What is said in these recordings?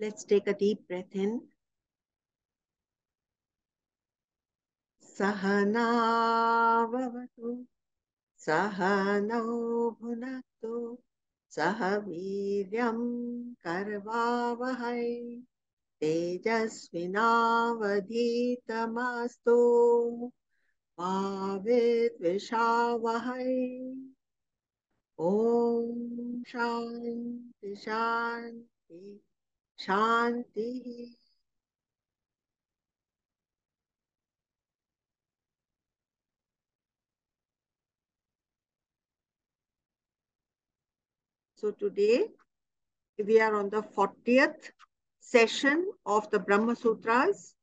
Let's take a deep breath in. Sahana vavatu, Sahanau bhunaktu, Sahaviryam karvavahai, Tejasvinavadhitamastu, Ma vidvishavahai. Om Shanti Shanti Shanti. So today we are on the 40th session of the Brahma Sutras,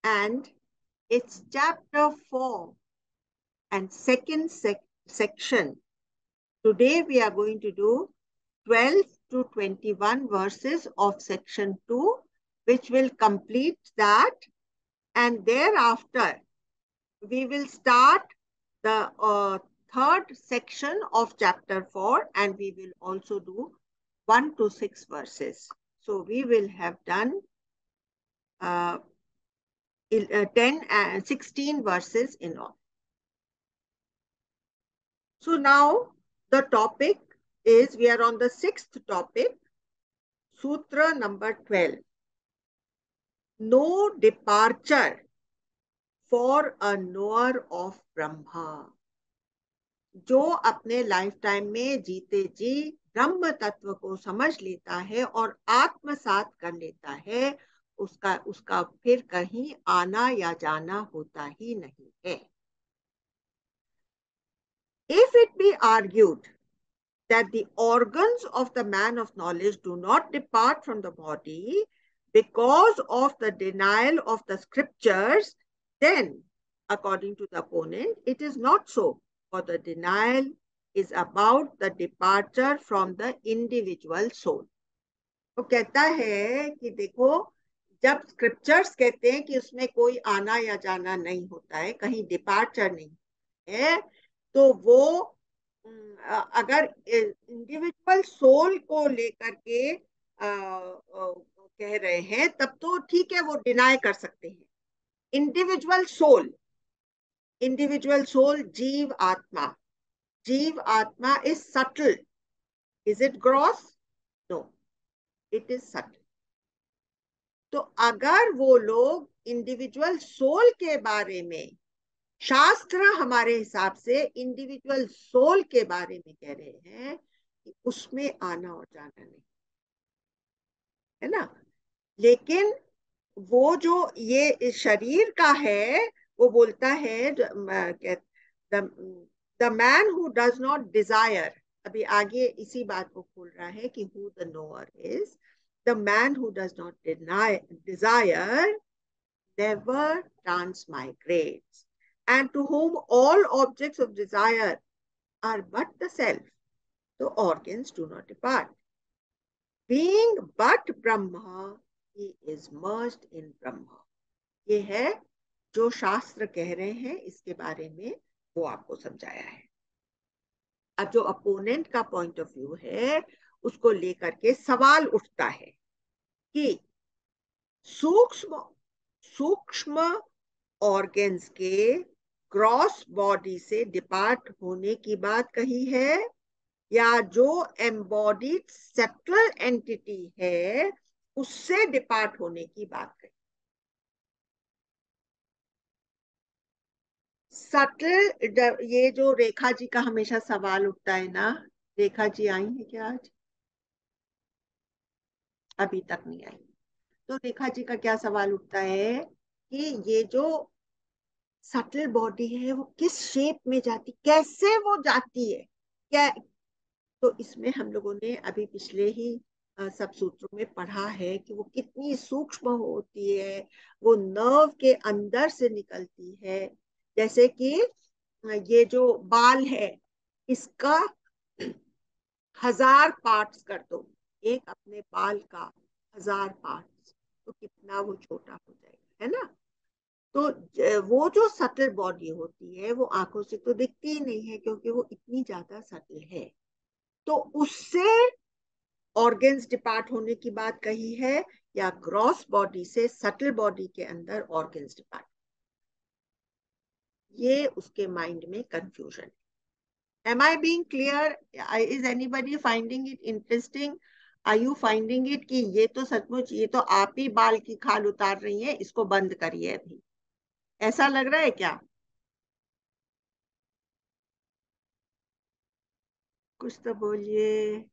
and it's chapter 4 and second section. Today we are going to do 12 to 21 verses of section 2, which will complete that, and thereafter we will start the third section of chapter 4, and we will also do 1 to 6 verses. So we will have done 16 verses in all. So now the topic is, we are on the 6th topic, Sutra number 12. No departure for a knower of Brahma. जो अपने life time में जीते जी ब्रह्म तत्व को समझ लेता है और आत्मसात कर लेता है, उसका फिर कहीं आना या जाना होता ही नहीं है. If it be argued that the organs of the man of knowledge do not depart from the body because of the denial of the scriptures, then, according to the opponent, it is not so, for the denial is about the departure from the individual soul. तो कहता है कि देखो, जब scriptures कहते हैं कि उसमें कोई आना या जाना नहीं होता है, कहीं डिपार्चर नहीं है, तो वो अगर इंडिविजुअल सोल को लेकर के कह रहे हैं, तब तो ठीक है, वो डिनाई कर सकते हैं. इंडिविजुअल सोल जीव आत्मा is subtle. Is it gross? No, it is subtle. तो अगर वो लोग इंडिविजुअल सोल के बारे में, शास्त्र हमारे हिसाब से इंडिविजुअल सोल के बारे में कह रहे हैं कि उसमें आना और जाना नहीं है ना, लेकिन वो जो ये शरीर का है, वो बोलता है the man who does not Dzire. अभी आगे इसी बात को खोल रहा है कि who the knower is. The man who does not Dzire never transmigrates, and to whom all objects of desire are but the self, the organs do not depart. Being but Brahma, he is merged in Brahma. ये है जो शास्त्र कह रहे हैं, इसके बारे में वो आपको समझाया है. अब जो अपोनेंट का पॉइंट ऑफ व्यू है, उसको लेकर के सवाल उठता है कि सूक्ष्म ऑर्गन्स के ग्रॉस बॉडी से डिपार्ट होने की बात कही है, या जो एम्बॉडीड सेटल एंटिटी है उससे डिपार्ट होने की बात कही. सटल, ये जो रेखा जी का हमेशा सवाल उठता है ना, रेखा जी आई है क्या आज? अभी तक नहीं आई. तो रेखा जी का क्या सवाल उठता है कि ये जो सटल बॉडी है वो किस शेप में जाती, कैसे वो जाती है क्या? तो इसमें हम लोगों ने अभी पिछले ही सब सूत्रों में पढ़ा है कि वो कितनी सूक्ष्म होती है. वो नर्व के अंदर से निकलती है. जैसे कि ये जो बाल है, इसका 1000 पार्ट्स कर दो, एक अपने बाल का 1000 पार्ट्स, तो कितना वो छोटा हो जाएगा, है ना. तो वो जो सटल बॉडी होती है वो आंखों से तो दिखती ही नहीं है, क्योंकि वो इतनी ज्यादा सटल है. तो उससे ऑर्गन्स डिपार्ट होने की बात कही है या ग्रॉस बॉडी से सटल बॉडी के अंदर ऑर्गन्स डिपार्ट, ये उसके माइंड में confusion. Am I being clear? Is anybody finding it interesting? Are you finding it कि ये तो सचमुच, ये तो आप ही बाल की खाल उतार रही हैं, इसको बंद करिए अभी, ऐसा लग रहा है क्या? कुछ तो बोलिए।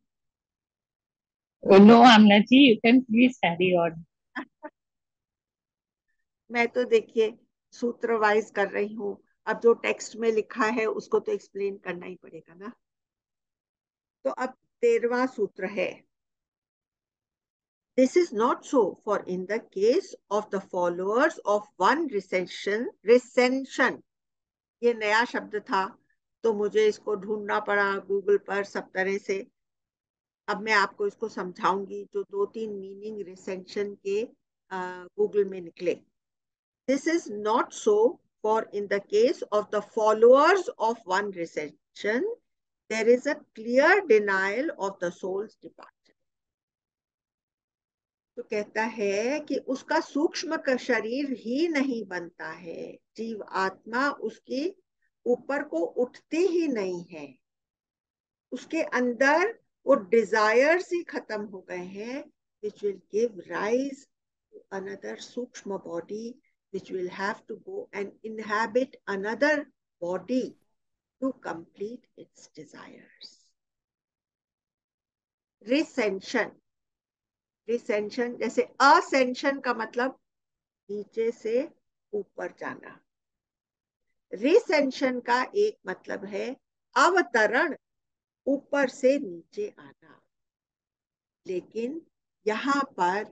No, Amna ji, you can please carry on. मैं तो देखिए सूत्र वाइज कर रही हूँ, अब जो टेक्स्ट में लिखा है उसको तो एक्सप्लेन करना ही पड़ेगा ना। तो अब 13वां सूत्र है, This is not so, for in the case of the followers of one recension, ये नया शब्द था तो मुझे इसको ढूंढना पड़ा गूगल पर सब तरह से। अब मैं आपको इसको समझाऊंगी, जो 2-3 मीनिंग रिसेंशन के गूगल में निकले। This is not so, for in the case of the followers of one recension there is a clear denial of the soul's departure. तो कहता है कि उसका सूक्ष्म का शरीर ही नहीं बनता है, जीव आत्मा उसके ऊपर को उठती ही नहीं है, उसके अंदर वो डिजायर्स ही खत्म हो गए हैं, which will give rise to another सूक्ष्म body which will have to go and inhabit another body to complete its desires. Recension, रिसेंशन जैसे असेंशन का मतलब नीचे से ऊपर जाना, रिसेंशन का एक मतलब है अवतरण, ऊपर से नीचे आना। लेकिन यहाँ पर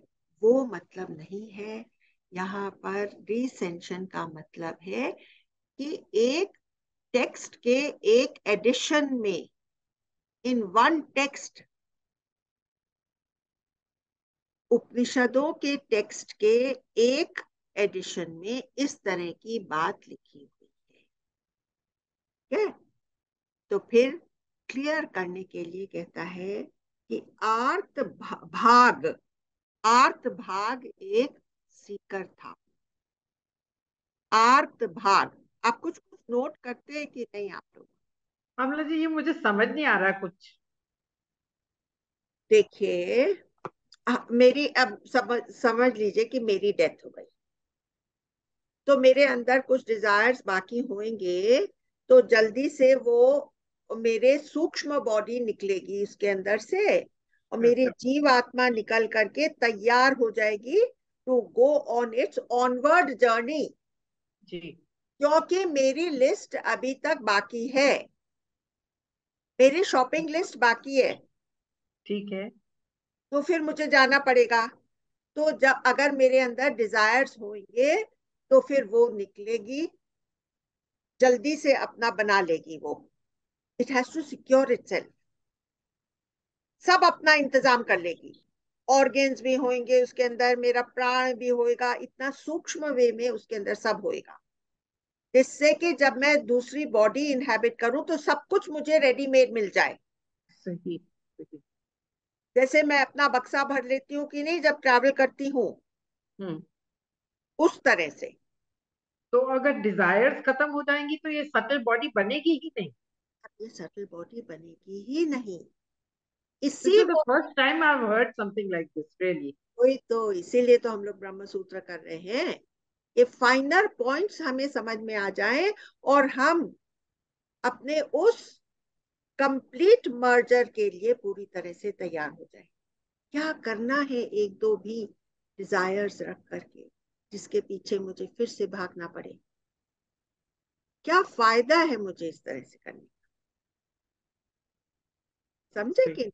वो मतलब नहीं है, यहाँ पर रिसेंशन का मतलब है कि एक टेक्स्ट के एक एडिशन में, इन वन टेक्स्ट, उपनिषदों के टेक्स्ट के एक एडिशन में इस तरह की बात लिखी हुई है। ठीक है, तो फिर क्लियर करने के लिए कहता है कि आर्त भाग एक सीकर था। आर्त भाग, आप कुछ कुछ नोट करते हैं कि नहीं आप लोग? अमला जी, ये मुझे समझ नहीं आ रहा कुछ। देखिए मेरी अब समझ लीजिए कि मेरी डेथ हो गई, तो मेरे अंदर कुछ डिजायर्स बाकी होंगे, तो जल्दी से वो मेरे सूक्ष्म बॉडी निकलेगी उसके अंदर से, और मेरी जीव आत्मा निकल करके तैयार हो जाएगी to go on its onward journey. जी। क्योंकि मेरी लिस्ट अभी तक बाकी है, मेरी शॉपिंग लिस्ट बाकी है, ठीक है। तो फिर मुझे जाना पड़ेगा। तो जब अगर मेरे अंदर डिजायर्स होंगे तो फिर वो निकलेगी, जल्दी से अपना बना लेगी वो, it has to secure itself, सब अपना इंतजाम कर लेगी। ऑर्गेन्स भी होंगे उसके अंदर, मेरा प्राण भी होएगा, इतना सूक्ष्म वे में उसके अंदर सब होएगा, जिससे कि जब मैं दूसरी बॉडी इंहेबिट करूं तो सब कुछ मुझे रेडीमेड मिल जाए। सही सही। जैसे मैं अपना बक्सा भर लेती हूँ कि नहीं जब ट्रैवल करती हूँ, हम्म। उस तरह से। तो अगर डिजायर्स खत्म हो जाएंगी तो ये सटल बॉडी बनेगी ही नहीं। अब ये सटल बॉडी बनेगी ही नहीं, दिस इसी is the first time I have heard something like this, really. वही तो, इसीलिए तो हम लोग ब्रह्म सूत्र कर रहे हैं, ये फाइनल पॉइंट्स हमें समझ में आ जाए और हम अपने उस कंप्लीट मर्जर के लिए पूरी तरह से तैयार हो जाए। क्या करना है एक दो भी डिजायर्स रख करके जिसके पीछे मुझे फिर से भागना पड़े? क्या फायदा है मुझे इस तरह से करने का? समझे कि?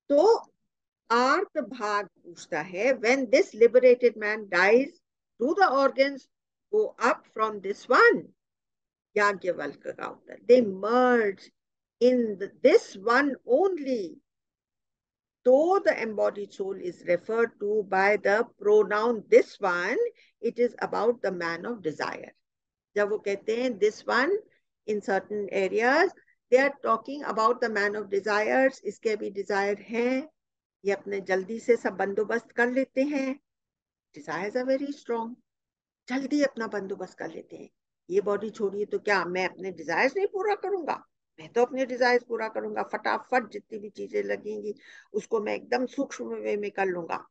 तो आर्त भाग पूछता है, when this liberated man dies, do the organs go up from this one? Yagyavalkya का उत्तर, they merge in this one only, though the embodied soul is referred to by the pronoun this one, it is about the man of desire. जब वो कहते हैं this one in certain areas, they are talking about the man of desires. इसके भी Dzire हैं, ये अपने जल्दी से सब बंदोबस्त कर लेते हैं. डिजायर्स आर वेरी स्ट्रॉन्ग, जल्दी अपना बंदोबस्त कर लेते हैं. ये बॉडी छोड़िए तो क्या मैं अपने डिजायर्स नहीं पूरा करूंगा? मैं तो अपने डिजायर्स पूरा करूंगा. फटाफट जितनी भी चीजें लगेंगी उसको मैं एकदम सूक्ष्म वे में कर लूंगा,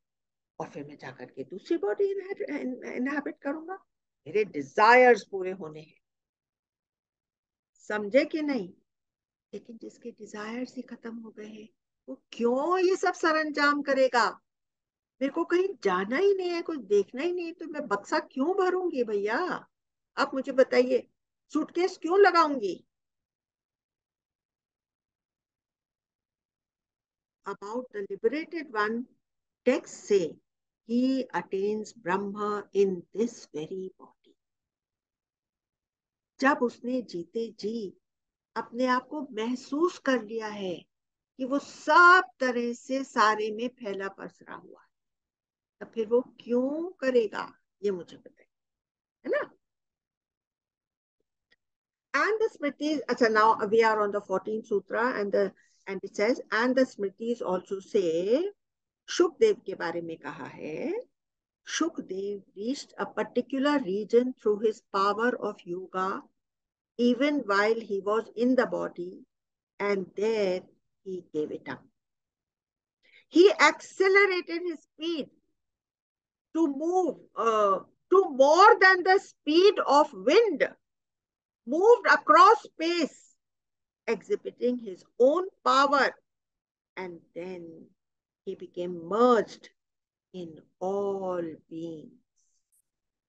और फिर मैं जाकर के दूसरी बॉडी इनहैबिट करूंगा. मेरे डिजायर्स पूरे होने हैं. समझे कि नहीं? लेकिन जिसके डिजायर्स ही खत्म हो गए हैं, वो क्यों ये सब सरंजाम करेगा? मेरे को कहीं जाना ही नहीं है, कुछ देखना ही नहीं है, तो मैं बक्सा क्यों भरूंगी भैया? आप मुझे बताइए, सूटकेस क्यों लगाऊंगी? About the liberated one, texts say he attains Brahma in this very body. जब उसने जीते जी अपने आप को महसूस कर लिया है कि वो सब तरह से सारे में फैला पसरा हुआ है, तो फिर वो क्यों करेगा? ये मुझे बताइए, है ना? And the Smritis, अच्छा, now we are on the 14th Sutra, and it says, and the Smritis also say, Shukdev के बारे में कहा है, Shukdev reached a particular region through his power of yoga, even while he was in the body, and there he gave it up. He accelerated his speed to move to more than the speed of wind, moved across space, exhibiting his own power, and then he became merged in all beings.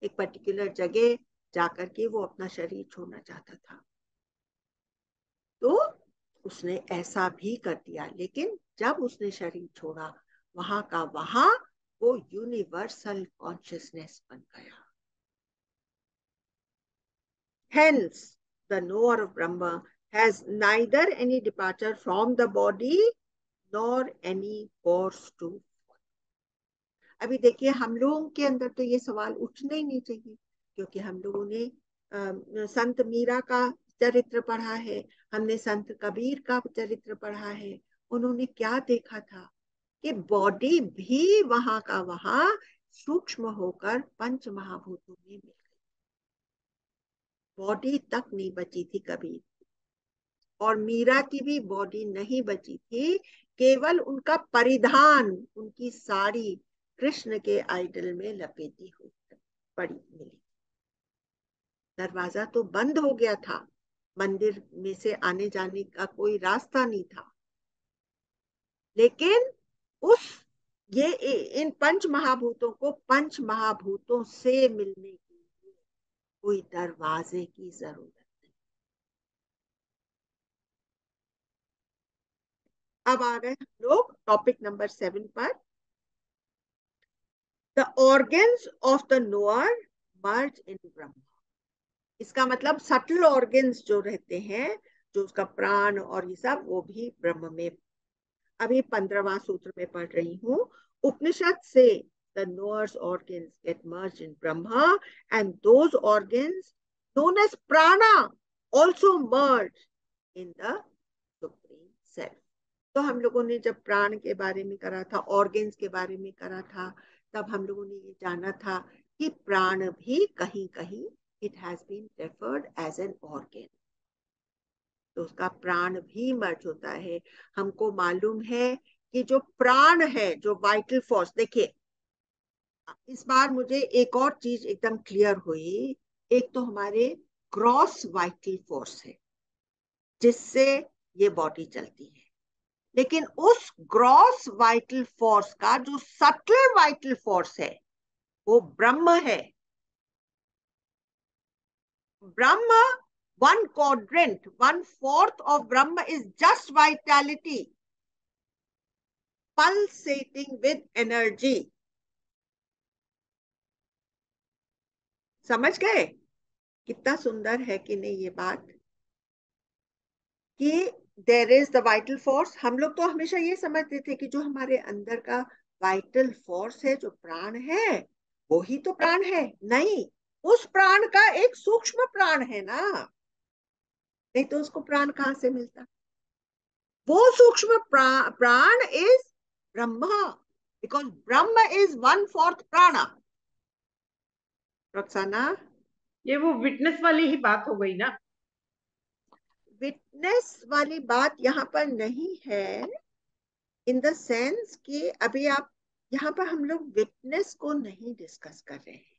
एक particular जगह जाकर के वो अपना शरीर छोड़ना चाहता था, तो उसने ऐसा भी कर दिया. लेकिन जब उसने शरीर छोड़ा, वहां का वहां वो यूनिवर्सल कॉन्शियसनेस बन गया. Hence, the knower of Brahma has neither any departure from the body nor any course to. अभी देखिए, हम लोगों के अंदर तो ये सवाल उठने ही नहीं चाहिए, क्योंकि हम लोगों ने संत मीरा का चरित्र पढ़ा है, हमने संत कबीर का चरित्र पढ़ा है. उन्होंने क्या देखा था कि बॉडी भी वहां का वहां सूक्ष्म होकर पंच महाभूतों में मिल गई. बॉडी तक नहीं बची थी कबीर, और मीरा की भी बॉडी नहीं बची थी, केवल उनका परिधान, उनकी साड़ी कृष्ण के आइडल में लपेटी हुई पड़ी मिली. दरवाजा तो बंद हो गया था, मंदिर में से आने जाने का कोई रास्ता नहीं था, लेकिन उस ये इन पंच महाभूतों को पंच महाभूतों से मिलने के लिए कोई दरवाजे की जरूरत नहीं. अब आ गए हम लोग टॉपिक नंबर 7 पर. The organs of the knower merge in Brahman. इसका मतलब सटल ऑर्गन्स जो रहते हैं, जो उसका प्राण और ये सब, वो भी ब्रह्म में. अभी 15वां सूत्र में पढ़ रही हूँ. उपनिषद से the knower's organs get merged in Brahma, and those organs known as prana also merge in the supreme self. तो हम लोगों ने जब प्राण के बारे में करा था, ऑर्गन्स के बारे में करा था, तब हम लोगों ने ये जाना था कि प्राण भी कहीं कहीं it has been referred as an organ. तो उसका प्राण भी मर्ज होता है. हमको मालूम है कि जो प्राण है, जो वाइटल फोर्स, देखिए इस बार मुझे एक और चीज एकदम क्लियर हुई. एक तो हमारे ग्रॉस वाइटल फोर्स है जिससे ये बॉडी चलती है, लेकिन उस ग्रॉस वाइटल फोर्स का जो सटल वाइटल फोर्स है वो ब्रह्म है. ब्रह्म, 1/4, 1/4 of Brahma is just vitality, pulsating with energy. समझ गए कितना सुंदर है कि नहीं ये बात, कि there is the vital force. हम लोग तो हमेशा ये समझते थे कि जो हमारे अंदर का वाइटल फोर्स है, जो प्राण है, वो ही तो प्राण है. नहीं, उस प्राण का एक सूक्ष्म प्राण है ना. नहीं तो उसको प्राण कहाँ से मिलता? वो सूक्ष्म प्राण is Brahma, because Brahma is 1/4 प्राणा। रक्साना, ये वो विटनेस वाली ही बात हो गई ना? विटनेस वाली बात यहाँ पर नहीं है, इन द सेंस कि अभी आप यहाँ पर हम लोग विटनेस को नहीं डिस्कस कर रहे हैं।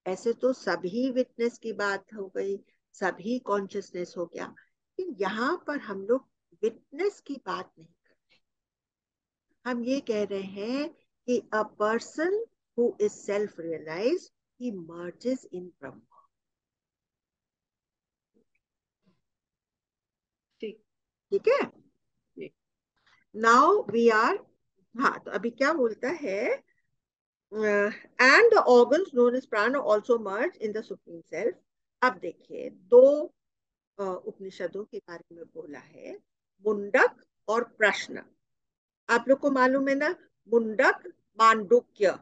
ऐसे तो सभी विटनेस की बात हो गई, सभी कॉन्शियसनेस हो गया, लेकिन यहाँ पर हम लोग विटनेस की बात नहीं कर रहे। हम ये कह रहे हैं कि a person who is self realise he merges in Brahman. ठीक। ठीक है, ठीक। नाउ वी आर, हाँ तो अभी क्या बोलता है, and the organs known as prana also merge in the supreme self. अब देखिए दो उपनिषदों के बारे में बोला है, मुंडक और प्रश्न। आप लोग को मालूम है ना, मुंडक मांडुक्य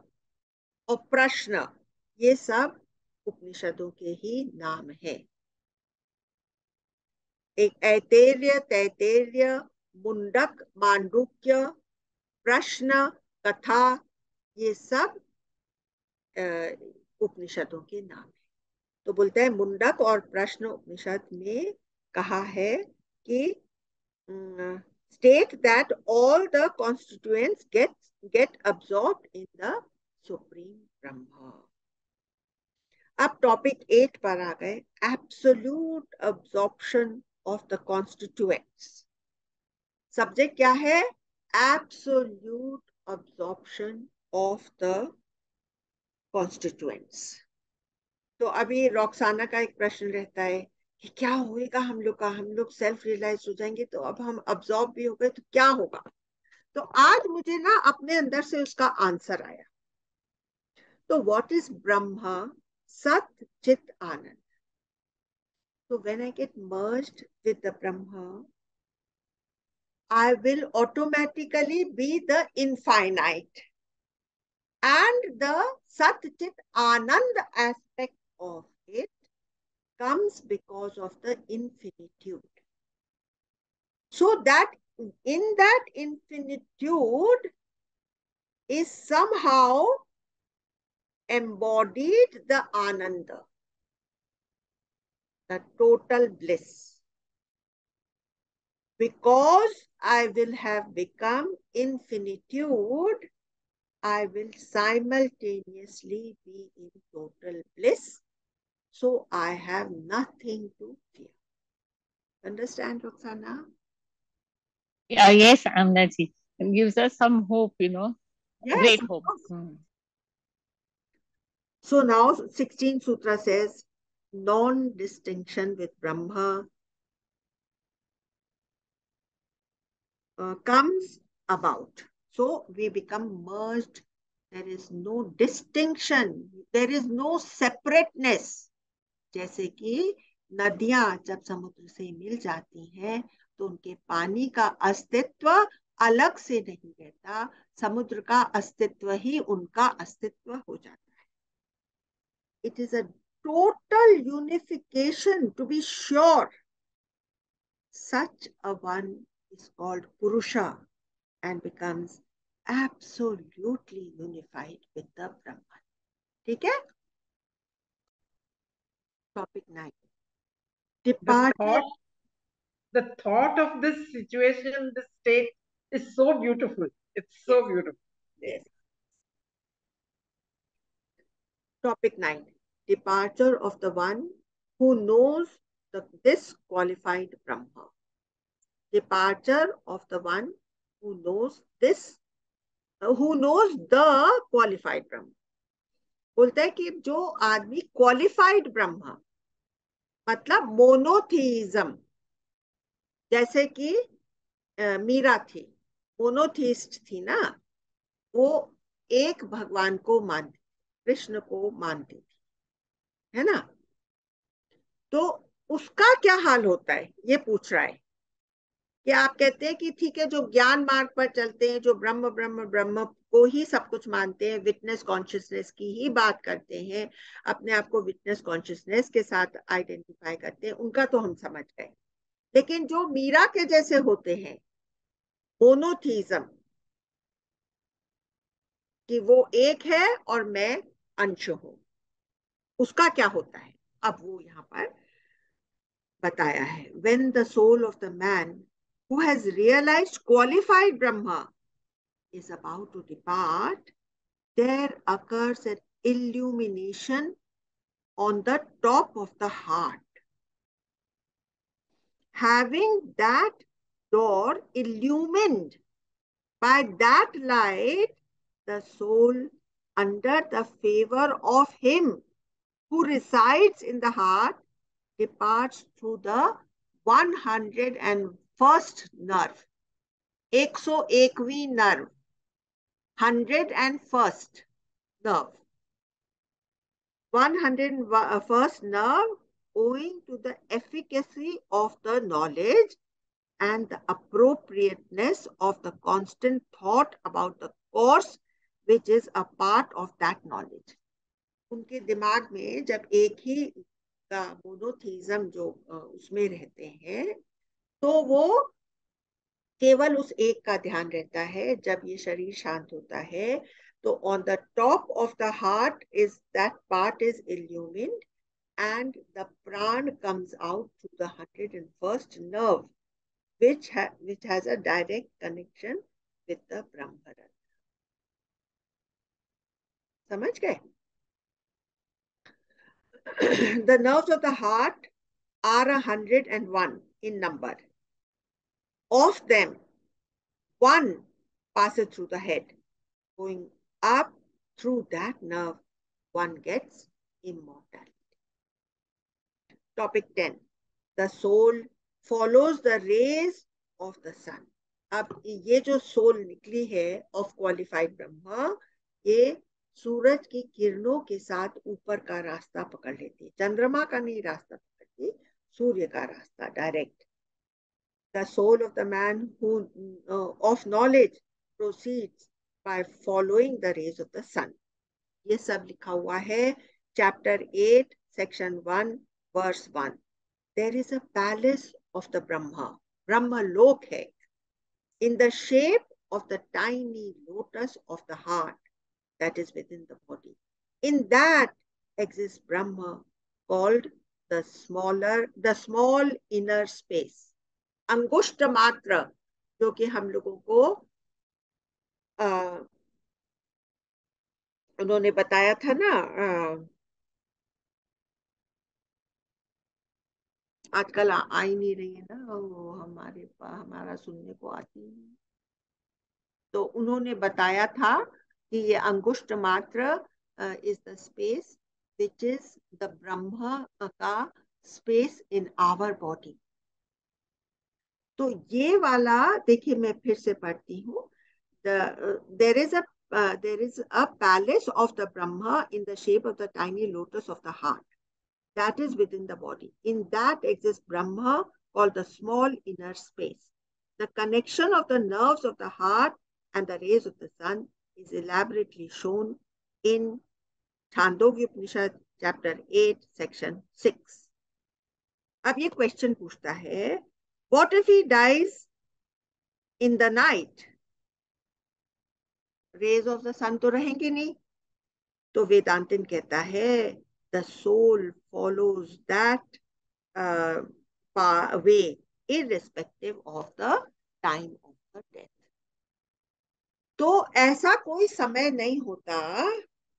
और प्रश्न, ये सब उपनिषदों के ही नाम है। एक ऐतरेय, तैतरेय, मुंडक, मांडुक्य, प्रश्न, कथा, ये सब उपनिषदों के नाम है। तो बोलते हैं मुंडक और प्रश्न उपनिषद में कहा है कि state that all the constituents get absorbed in the supreme Brahma. अब टॉपिक 8 पर आ गए, absolute absorption of the constituents. Subject क्या है? Absolute absorption of the constituents. तो अभी रॉक्साना का एक प्रश्न रहता है कि क्या होएगा हम लोग का, हम लोग सेल्फ रियलाइज हो जाएंगे तो अब हम अब्जॉर्ब भी हो गए तो क्या होगा? तो आज मुझे ना अपने अंदर से उसका आंसर आया। तो व्हाट इज ब्रह्मा? सत चित आनंद। So when I get merged with the Brahma, I will automatically be the infinite. And the Sat Chit Anand aspect of it comes because of the infinitude. So that in that infinitude is somehow embodied the Ananda, the total bliss. Because I will have become infinitude, I will simultaneously be in total bliss. So I have nothing to fear. Understand, Roxana? Yeah, yes, Amnaji. It gives us some hope, Yes. great hope. Hmm. So now 16th Sutra says, non-distinction with Brahma comes about. So we become merged. There is no distinction. There is no separateness. जैसे कि नदियां जब समुद्र से मिल जाती हैं तो उनके पानी का अस्तित्व अलग से नहीं रहता, समुद्र का अस्तित्व ही उनका अस्तित्व हो जाता है। It is a total unification, to be sure. Such a one is called Purusha and becomes absolutely unified with the Brahman. ठीक है? Topic 9. The Departure. thought of this situation, this state is so beautiful. It's so beautiful. Yes. Topic 9. Departure of the one who knows this qualified Brahma. Departure of the one who knows this, who knows the qualified Brahma. बोलता है कि जो आदमी qualified Brahma, मतलब मोनोथीइज्म, जैसे कि मीरा थी, monotheist थी ना, वो एक भगवान को मानती, कृष्ण को मानती थी, है ना? तो उसका क्या हाल होता है ये पूछ रहा है कि आप कहते हैं कि ठीक है, जो ज्ञान मार्ग पर चलते हैं, जो ब्रह्म ब्रह्म ब्रह्म को ही सब कुछ मानते हैं, विटनेस कॉन्शियसनेस की ही बात करते हैं, अपने आप को विटनेस कॉन्शियसनेस के साथ आइडेंटिफाई करते हैं, उनका तो हम समझ गए। लेकिन जो मीरा के जैसे होते हैं, मोनोथीज्म, कि वो एक है और मैं अंश हूं, उसका क्या होता है, अब वो यहाँ पर बताया है। When the soul of the man who has realized qualified Brahma is about to depart, there occurs an illumination on the top of the heart. Having that door illumined by that light, the soul, under the favor of him who resides in the heart, departs through the 101st nerve, 101वीं nerve, 101st nerve, 101st nerve, owing to the efficacy of the knowledge and the appropriateness of the constant thought about the course which is a part of that knowledge. उनके दिमाग में जब एक ही का monotheism जो उसमें रहते हैं, तो वो केवल उस एक का ध्यान रहता है। जब ये शरीर शांत होता है, तो on the top of the heart is that part is illumined and the pran comes out through the 101st nerve, which has a direct connection with the Brahmarandha. समझ गए? The nerves of the heart are 101 in number. Of them, one passes through the head. Going up through that nerve, one gets immortality. Topic 10. The soul follows the rays of the sun. अब ये जो soul निकली है of qualified Brahma, ये सूरज की किरणों के साथ ऊपर का रास्ता पकड़ लेती है। चंद्रमा का नहीं रास्ता पकड़ती, सूर्य का रास्ता direct. The soul of the man who of knowledge proceeds by following the rays of the sun. ये सब लिखा हुआ है chapter 8 section 1 verse 1. There is a palace of the Brahma, Brahma lok hai, in the shape of the tiny lotus of the heart that is within the body. In that exists Brahma, called the small inner space. अंगुष्ठ मात्र, जो कि हम लोगों को उन्होंने बताया था ना, आजकल आ ही नहीं रही है ना, वो हमारा सुनने को आती है। तो उन्होंने बताया था कि ये अंगुष्ठ मात्र is the space which is the ब्रह्म का स्पेस इन आवर बॉडी। तो ये वाला देखिए, मैं फिर से पढ़ती हूँ। there is a palace of the Brahma in the shape of the tiny lotus of the heart that is within the body. In that exists Brahma, called the small inner space. The connection of the nerves of the heart and the rays of the sun is elaborately shown in Chandogya Upanishad chapter 8 section 6. अब ये question पूछता है, what if he dies in the night? Rays of the sun तो रहेंगे नहीं। तो वेदांतिन कहता है, the soul follows that way irrespective of the time of the death. तो ऐसा कोई समय नहीं होता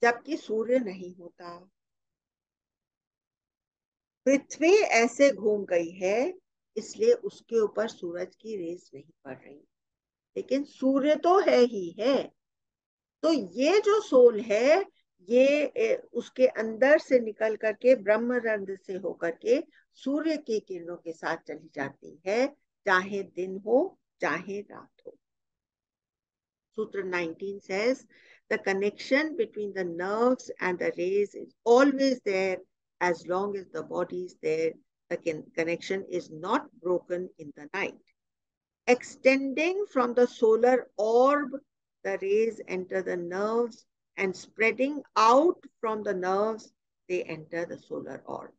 जबकि सूर्य नहीं होता। पृथ्वी ऐसे घूम गई है, इसलिए उसके ऊपर सूरज की रेस नहीं पड़ रही, लेकिन सूर्य तो है ही है। तो ये जो सोल है, ये उसके अंदर से निकल करके ब्रह्मरंध्र से होकर के सूर्य की किरणों के साथ चली जाती है, चाहे दिन हो चाहे रात हो। Sutra 19 says, the connection between the nerves and the rays is always there as long as the body is there. The connection is not broken in the night. Extending from the solar orb the rays enter the nerves and spreading out from the nerves, they enter the solar orb.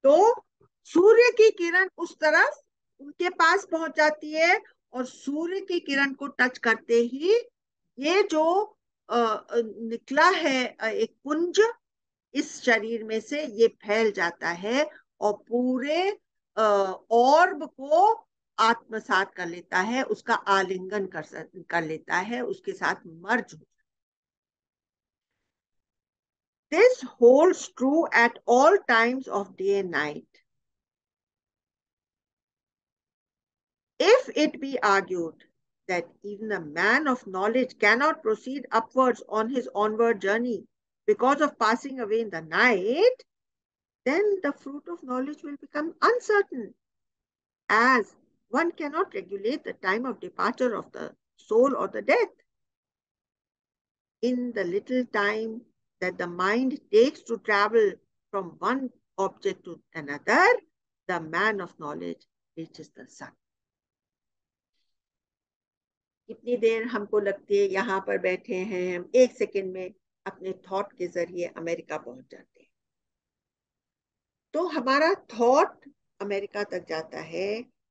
तो सूर्य की किरण उस तरफ उनके पास पहुंच जाती है और सूर्य की किरण को टच करते ही ये जो निकला है एक पुंज इस शरीर में से ये फैल जाता है और पूरे ऑर्ब को आत्मसात कर लेता है, उसका आलिंगन कर लेता है, उसके साथ मर्ज हो। This holds true at all times of day and night. If it be argued that even a man of knowledge cannot proceed upwards on his onward journey because of passing away in the night, then the fruit of knowledge will become uncertain, as one cannot regulate the time of departure of the soul or the death. In the little time that the mind takes to travel from one object to another, the man of knowledge reaches the sun. कितनी देर हमको लगती है यहाँ पर बैठे हैं हम, एक सेकंड में अपने थॉट के जरिए अमेरिका पहुंच जाते हैं। तो हमारा थॉट अमेरिका तक जाता है,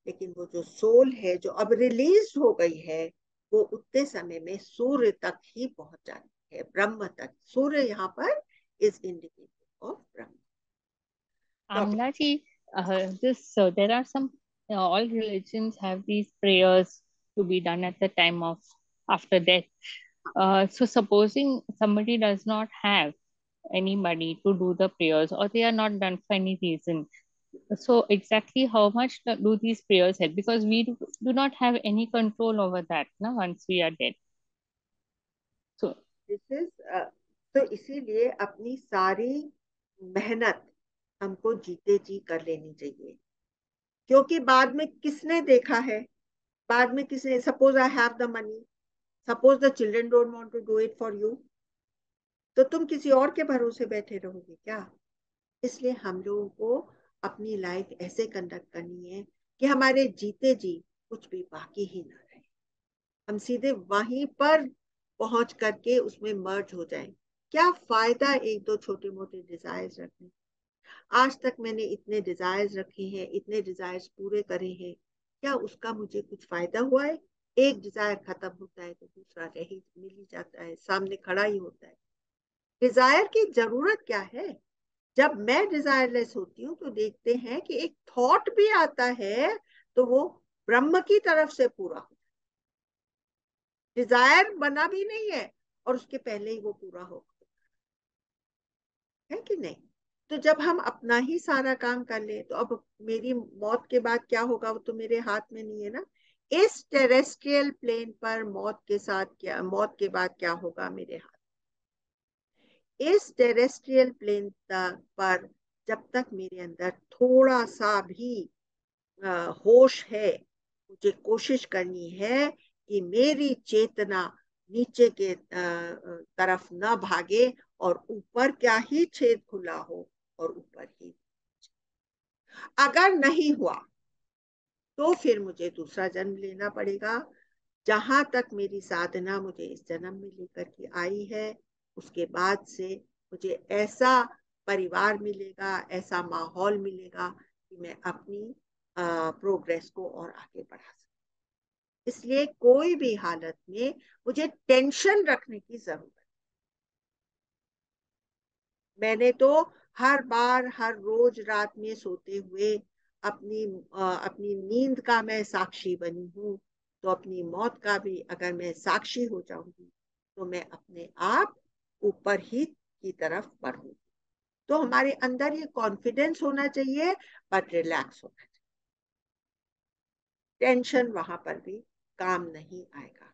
लेकिन वो जो सोल है जो अब रिलीज हो गई है वो उतने समय में सूर्य तक ही पहुंच जाती है, ब्रह्म तक। सूर्य यहाँ पर is indicative of Brahma. Amla ji, there are some, all religions have these prayers to be done at the time of after death. So supposing somebody does not have anybody to do the prayers, or they are not done for any reason, so exactly how much do these prayers help? Because we do not have any control over that, na, once we are dead. So this is तो इसीलिए अपनी सारी मेहनत हमको जीते जी कर लेनी चाहिए, क्योंकि बाद में किसने देखा है, बाद में किसने, suppose I have the money, suppose the children don't want to do it for you, तो तुम किसी और के भरोसे बैठे रहोगे क्या? इसलिए हम लोगों को अपनी लाइफ ऐसे कंडक्ट करनी है कि हमारे जीते जी कुछ भी बाकी ही ना रहे, हम सीधे वहीं पर पहुंच करके उसमें मर्ज हो जाएं। क्या फायदा एक दो छोटे मोटे डिजायर्स रखने? आज तक मैंने इतने डिजायर्स रखे हैं, इतने डिजायर्स पूरे करे हैं, क्या उसका मुझे कुछ फायदा हुआ है? एक डिजायर खत्म होता है तो दूसरा रही मिल ही जाता है, सामने खड़ा ही होता है। डिजायर की जरूरत क्या है? जब मैं डिजायरलेस होती हूँ तो देखते हैं कि एक थॉट भी आता है तो वो ब्रह्म की तरफ से पूरा हो, डिजायर बना भी नहीं है और उसके पहले ही वो पूरा हो, है कि नहीं? तो जब हम अपना ही सारा काम कर ले तो अब मेरी मौत के बाद क्या होगा वो तो मेरे हाथ में नहीं है ना। इस टेरेस्ट्रियल प्लेन पर मौत के साथ क्या, मौत के बाद क्या होगा मेरे हाथ। इस टेरेस्ट्रियल प्लेन पर जब तक मेरे अंदर थोड़ा सा भी होश है, मुझे कोशिश करनी है कि मेरी चेतना नीचे के तरफ न भागे और ऊपर क्या ही छेद खुला हो और ऊपर ही। अगर नहीं हुआ तो फिर मुझे दूसरा जन्म लेना पड़ेगा। जहां तक मेरी साधना मुझे इस जन्म में लेकर के आई है, उसके बाद से मुझे ऐसा परिवार मिलेगा, ऐसा माहौल मिलेगा कि मैं अपनी प्रोग्रेस को और आगे बढ़ा सकूं। इसलिए कोई भी हालत में मुझे टेंशन रखने की जरूरत। मैंने तो हर बार हर रोज रात में सोते हुए अपनी नींद का मैं साक्षी बनी हूँ, तो अपनी मौत का भी अगर मैं साक्षी हो जाऊंगी तो मैं अपने आप ऊपर ही की तरफ बढ़ूंगी। तो हमारे अंदर ये कॉन्फिडेंस होना चाहिए, बट रिलैक्स होना चाहिए। टेंशन वहां पर भी काम नहीं आएगा।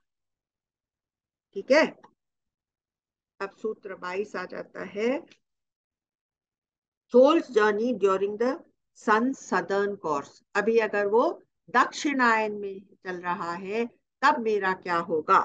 ठीक है, अब सूत्र 22 आ जाता है। Soul's journey during the sun southern course. अभी अगर वो दक्षिणायन में चल रहा है तब मेरा क्या होगा?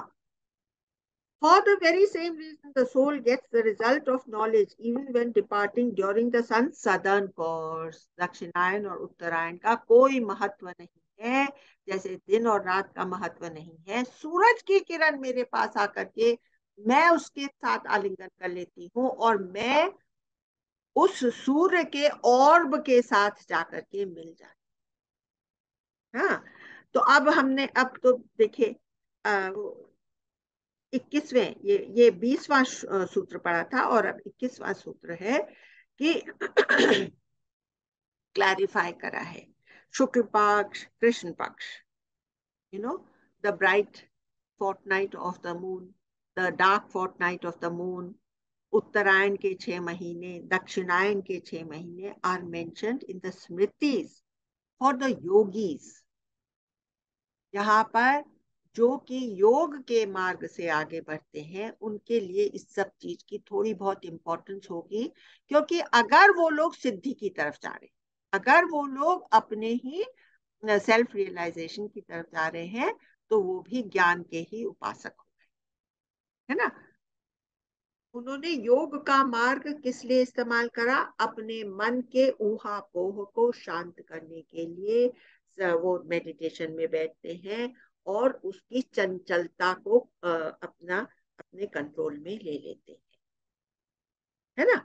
For the very same reason, the soul gets the result of knowledge even when departing during the sun's southern course. दक्षिणायन और उत्तरायण का कोई महत्व नहीं। है, जैसे दिन और रात का महत्व नहीं है। सूरज की किरण मेरे पास आकर के मैं उसके साथ आलिंगन कर लेती हूँ और मैं उस सूर्य के ऑर्ब के साथ जाकर के मिल जाती। हाँ, तो अब हमने अब तो देखे 21वें ये 20वां सूत्र पढ़ा था और अब 21वां सूत्र है कि क्लैरिफाई करा है शुक्ल पक्ष कृष्ण पक्ष, the bright fortnight of the moon, the dark fortnight of the moon, उत्तरायण के 6 महीने, दक्षिणायन के 6 महीने are mentioned in the smritis for the yogis, यहाँ पर जो कि योग के मार्ग से आगे बढ़ते हैं उनके लिए इस सब चीज की थोड़ी बहुत इंपॉर्टेंस होगी, क्योंकि अगर वो लोग सिद्धि की तरफ जा रहे, अगर वो लोग अपने ही सेल्फ रियलाइजेशन की तरफ जा रहे हैं, तो वो भी ज्ञान के ही उपासक हो गए, है ना। उन्होंने योग का मार्ग किस लिए इस्तेमाल करा? अपने मन के ऊहापोह को शांत करने के लिए वो मेडिटेशन में बैठते हैं और उसकी चंचलता को अपने कंट्रोल में ले लेते हैं, है ना।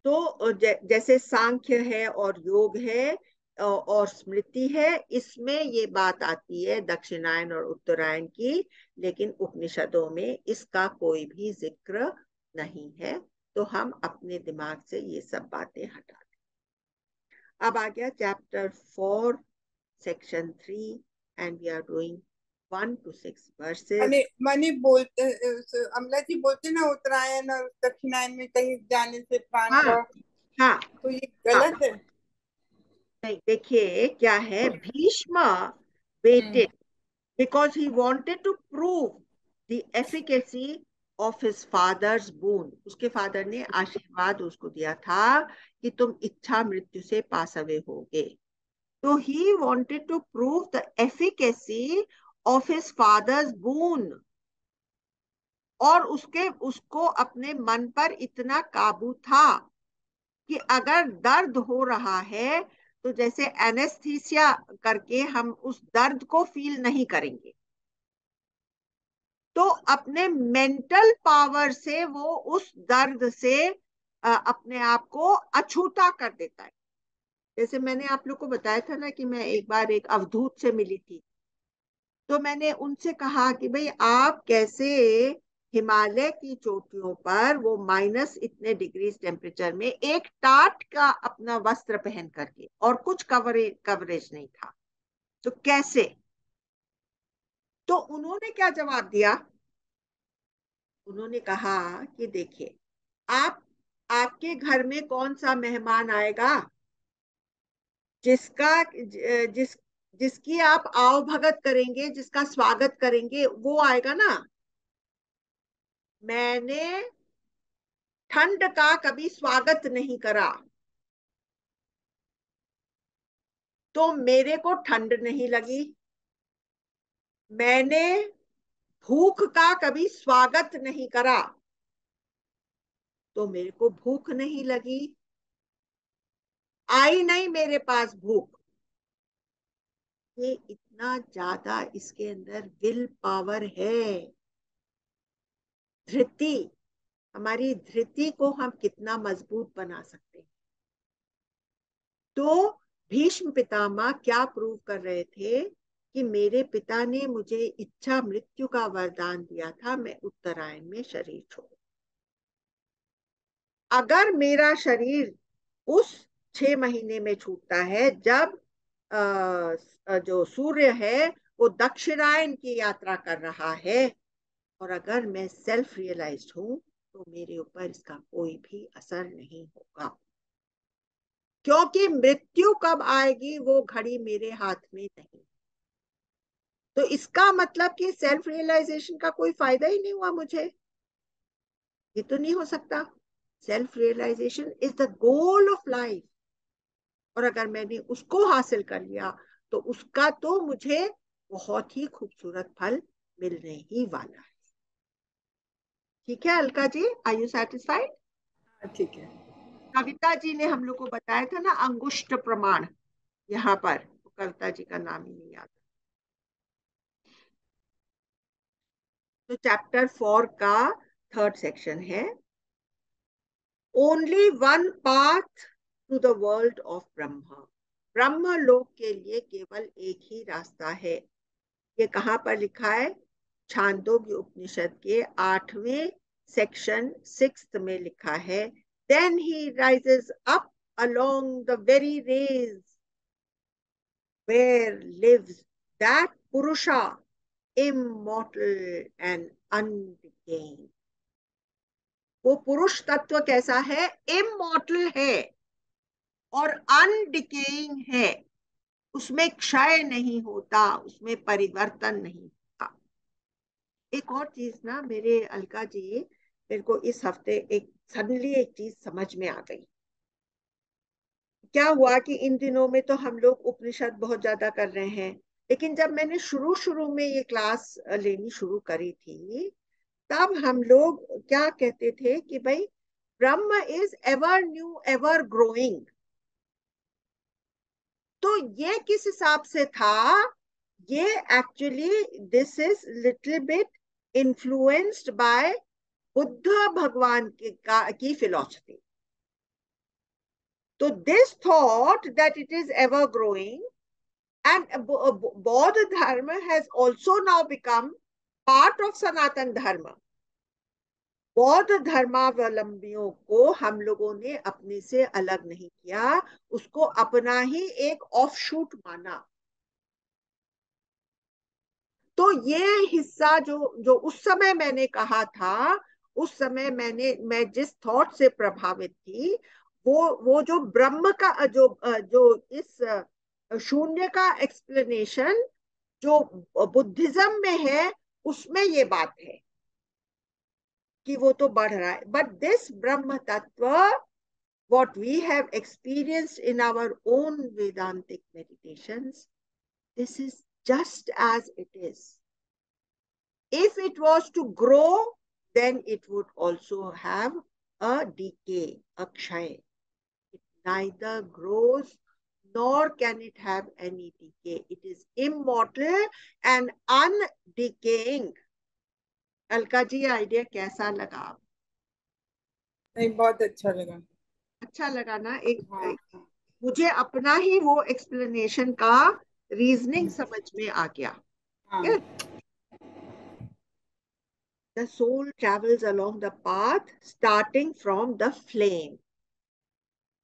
तो जैसे सांख्य है और योग है और स्मृति है, इसमें ये बात आती है दक्षिणायन और उत्तरायण की, लेकिन उपनिषदों में इसका कोई भी जिक्र नहीं है। तो हम अपने दिमाग से ये सब बातें हटा दें। अब आ गया chapter 4 section 3 and we are doing 1 to 6 verses. माने बोलते अमला जी बोलते ना उत्तरायण और दक्षिणायन में कहीं जाने से प्राण हाँ का, हाँ तो ये हाँ, गलत है? नहीं देखिए क्या है, Bhishma waited because he wanted to prove the efficacy of his father's boon. उसके फादर ने आशीर्वाद उसको दिया था कि तुम इच्छा मृत्यु से पास अवे होगे। तो he wanted to prove the efficacy of his father's boon, और उसको अपने मन पर इतना काबू था कि अगर दर्द हो रहा है तो जैसे एनेस्थीसिया करके हम उस दर्द को फील नहीं करेंगे, तो अपने मेंटल पावर से वो उस दर्द से अपने आप को अछूता कर देता है। जैसे मैंने आप लोग को बताया था ना कि मैं एक बार एक अवधूत से मिली थी, तो मैंने उनसे कहा कि भाई आप कैसे हिमालय की चोटियों पर वो माइनस इतने डिग्री टेम्परेचर में एक टाट का अपना वस्त्र पहन करके, और कुछ कवरेज नहीं था, तो कैसे? तो उन्होंने क्या जवाब दिया? उन्होंने कहा कि देखिए, आपके घर में कौन सा मेहमान आएगा जिसकी आप आओ भगत करेंगे, जिसका स्वागत करेंगे, वो आएगा ना। मैंने ठंड का कभी स्वागत नहीं करा, तो मेरे को ठंड नहीं लगी। मैंने भूख का कभी स्वागत नहीं करा, तो मेरे को भूख नहीं लगी, आई नहीं मेरे पास भूख। ये इतना ज्यादा इसके अंदर विल पावर है। धृति, हमारी धृति को हम कितना मजबूत बना सकते हैं। तो भीष्म पितामह क्या प्रूव कर रहे थे कि मेरे पिता ने मुझे इच्छा मृत्यु का वरदान दिया था, मैं उत्तरायण में शरीर छोड़ू। अगर मेरा शरीर उस 6 महीने में छूटता है जब जो सूर्य है वो दक्षिणायन की यात्रा कर रहा है, और अगर मैं सेल्फ रियलाइज्ड हूं, तो मेरे ऊपर इसका कोई भी असर नहीं होगा, क्योंकि मृत्यु कब आएगी वो घड़ी मेरे हाथ में नहीं। तो इसका मतलब कि सेल्फ रियलाइजेशन का कोई फायदा ही नहीं हुआ मुझे, ये तो नहीं हो सकता। Self realization is the goal of life, और अगर मैंने उसको हासिल कर लिया तो उसका तो मुझे बहुत ही खूबसूरत फल मिलने ही वाला है। ठीक है Alka ji, are you satisfied? ठीक है। कविता जी ने हम लोग को बताया था ना अंगुष्ठ प्रमाण, यहाँ पर कविता जी का नाम ही नहीं याद। तो चैप्टर 4 का 3rd सेक्शन है, only one path to the world of Brahma. Brahma Loka के लिए केवल एक ही रास्ता है। ये कहाँ पर लिखा है? छांदोग्य उपनिषद के 8वें सेक्शन 6th में लिखा है, then he rises up along the very rays where lives that Purusha, immortal and undecaying। वो पुरुष तत्व कैसा है? इमॉर्टल है और अनडिकेइंग है, उसमें क्षय नहीं होता, उसमें परिवर्तन नहीं होता। एक और चीज ना मेरे अलका जी, मेरे को इस हफ्ते एक सडनली एक चीज समझ में आ गई। क्या हुआ कि इन दिनों में तो हम लोग उपनिषद बहुत ज्यादा कर रहे हैं, लेकिन जब मैंने शुरू शुरू में ये क्लास लेनी शुरू करी थी, तब हम लोग क्या कहते थे कि भाई ब्रह्म is ever new ever growing. तो ये किस हिसाब से था? ये actually this is little bit influenced by Buddha भगवान की फिलॉसफी। तो this thought that it is ever growing and Bodh dharma has also now become part of Sanatan dharma। बौद्ध धर्मावलंबियों को हम लोगों ने अपने से अलग नहीं किया, उसको अपना ही एक ऑफशूट माना। तो ये हिस्सा जो उस समय मैंने कहा था, उस समय मैं जिस थॉट से प्रभावित थी, वो जो ब्रह्म का जो इस शून्य का एक्सप्लेनेशन जो बुद्धिज्म में है, उसमें ये बात है कि वो तो बढ़ रहा है। बट दिस ब्रह्म तत्व, what we have experienced in our own Vedantic meditations, this is just as it is. If it was to grow, then it would also have a decay, a kshay. It neither grows nor can it have any decay. It is immortal and undecaying। Alka ji, idea कैसा लगा? नहीं, बहुत अच्छा लगा। अच्छा लगा ना? हाँ, मुझे अपना ही वो एक्सप्लेनेशन का रीजनिंग समझ में आ गया। हाँ, The soul travels along the path starting from the flame।